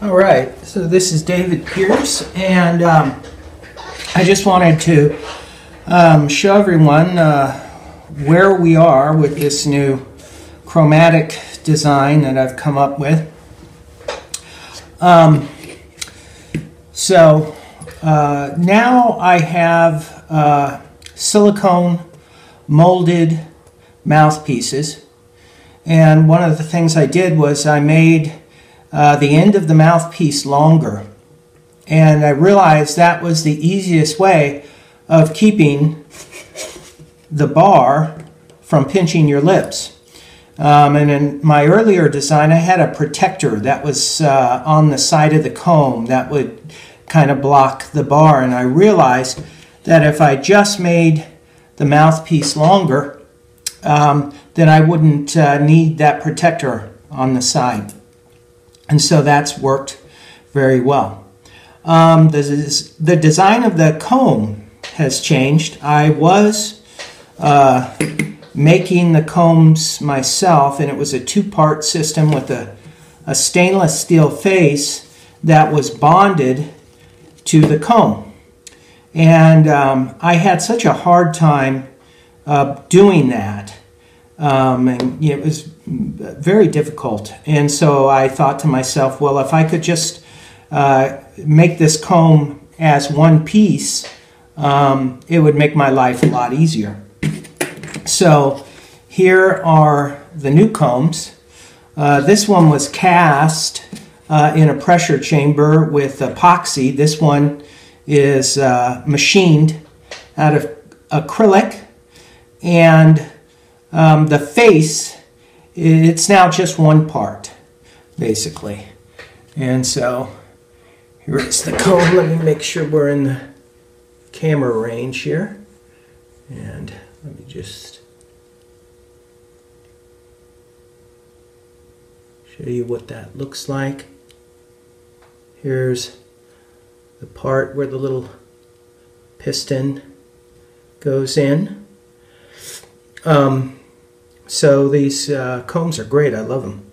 All right, so this is David Pierce, and I just wanted to show everyone where we are with this new chromatic design that I've come up with. Now I have silicone molded mouthpieces, and one of the things I did was I made the end of the mouthpiece longer, and I realized that was the easiest way of keeping the bar from pinching your lips. And in my earlier design I had a protector that was on the side of the comb that would kind of block the bar, and I realized that if I just made the mouthpiece longer, then I wouldn't need that protector on the side. And so that's worked very well. The design of the comb has changed. I was making the combs myself, and it was a two-part system with a stainless steel face that was bonded to the comb. And I had such a hard time doing that. And it was very difficult, and so I thought to myself, well, if I could just make this comb as one piece, it would make my life a lot easier. So here are the new combs. This one was cast in a pressure chamber with epoxy. This one is machined out of acrylic, and the face, it's now just one part, basically. And so here is the comb. Let me make sure we're in the camera range here. And let me just show you what that looks like. Here's the part where the little piston goes in. So these combs are great. I love them.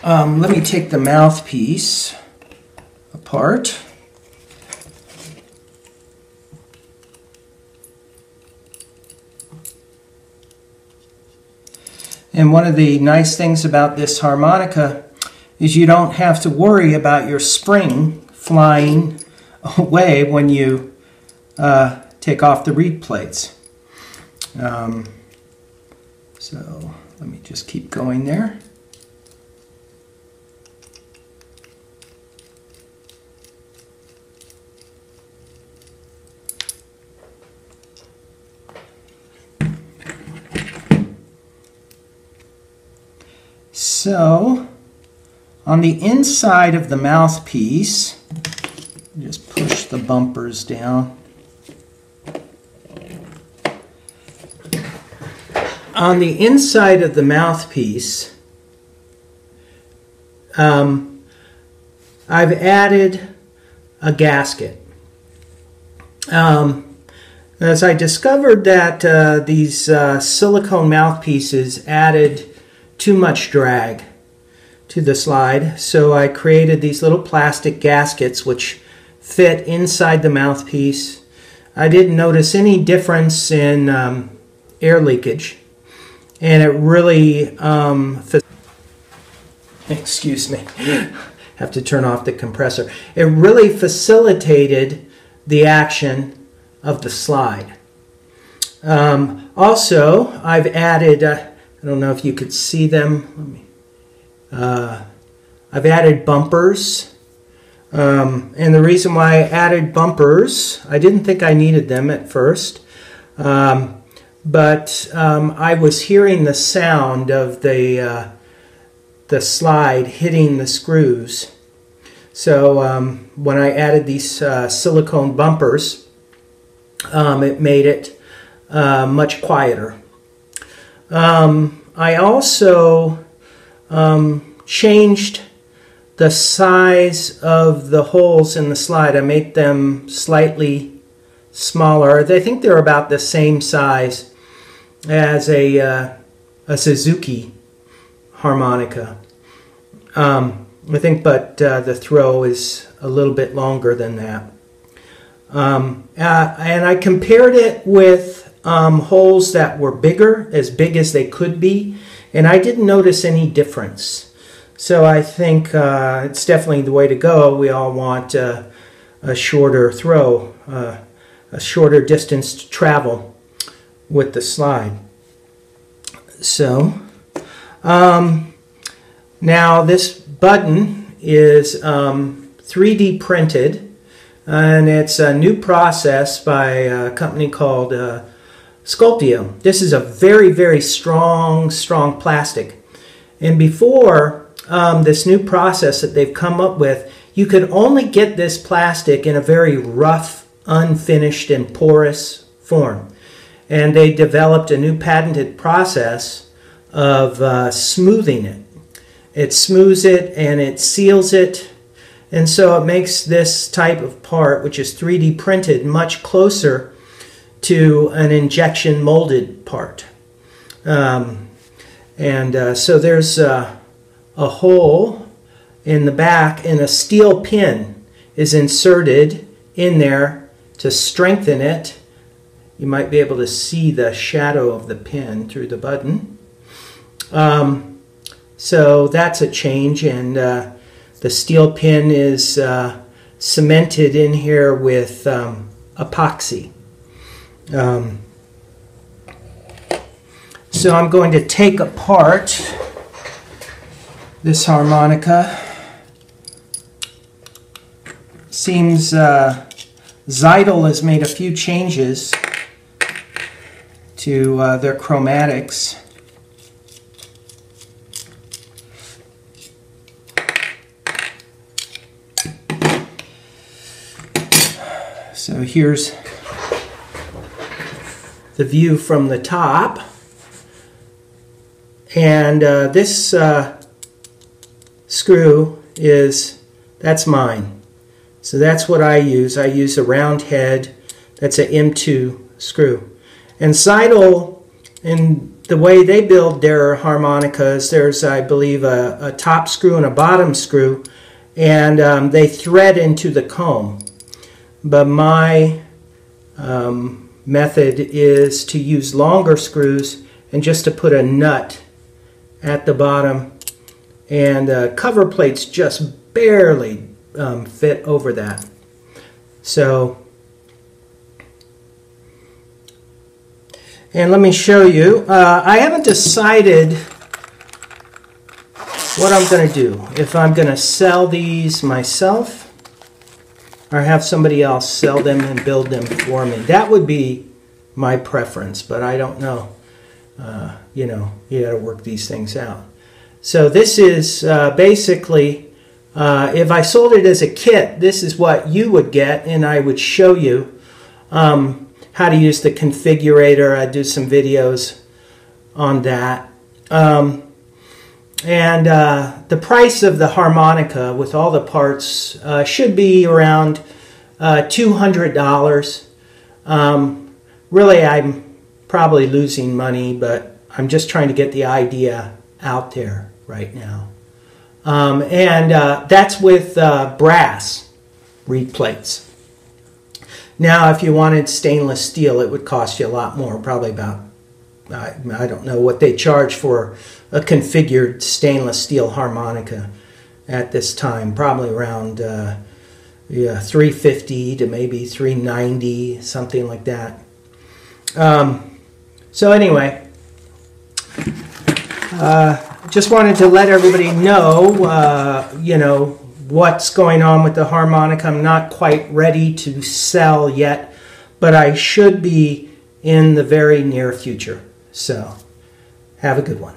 Let me take the mouthpiece apart. And one of the nice things about this harmonica is you don't have to worry about your spring flying away when you take off the reed plates. So let me just keep going there. So on the inside of the mouthpiece, just push the bumpers down. On the inside of the mouthpiece, I've added a gasket. As I discovered that these silicone mouthpieces added too much drag to the slide, so I created these little plastic gaskets which fit inside the mouthpiece. I didn't notice any difference in air leakage. And it really, excuse me, have to turn off the compressor. It really facilitated the action of the slide. Also, I've added, I don't know if you could see them. I've added bumpers. And the reason why I added bumpers, I didn't think I needed them at first. But I was hearing the sound of the slide hitting the screws. So when I added these silicone bumpers, it made it much quieter. I also changed the size of the holes in the slide. I made them slightly smaller. I think they're about the same size as a Suzuki harmonica. I think, but the throw is a little bit longer than that. And I compared it with holes that were bigger, as big as they could be, and I didn't notice any difference. So I think it's definitely the way to go. We all want a shorter throw, a shorter distance to travel with the slide. So now this button is 3D printed, and it's a new process by a company called Sculptio. This is a very, very strong plastic. And before this new process that they've come up with, you could only get this plastic in a very rough, unfinished, and porous form. And they developed a new patented process of smoothing it. It smooths it and it seals it, and so it makes this type of part, which is 3D printed, much closer to an injection molded part. So there's a hole in the back, and a steel pin is inserted in there to strengthen it. You might be able to see the shadow of the pin through the button. So that's a change, and the steel pin is cemented in here with epoxy. So I'm going to take apart this harmonica. Seems Zeidel has made a few changes to their chromatics. So here's the view from the top, and this screw that's mine. So that's what I use. I use a round head. That's an M2 screw. And Zeidel, in the way they build their harmonicas, there's, I believe, a top screw and a bottom screw, and they thread into the comb. But my method is to use longer screws and just to put a nut at the bottom, and cover plates just barely fit over that. So, and let me show you. I haven't decided what I'm going to do. If I'm going to sell these myself or have somebody else sell them and build them for me. That would be my preference, but I don't know. You know, you got to work these things out. So this is basically, if I sold it as a kit, this is what you would get, and I would show you how to use the configurator. I'd do some videos on that. And the price of the harmonica with all the parts should be around $200. Really, I'm probably losing money, but I'm just trying to get the idea out there right now. That's with brass reed plates. Now, if you wanted stainless steel, it would cost you a lot more, probably about, I don't know what they charge for a configured stainless steel harmonica at this time, probably around $350 to maybe $390, something like that. So anyway, just wanted to let everybody know, you know, what's going on with the harmonica. I'm not quite ready to sell yet, but I should be in the very near future. So, have a good one.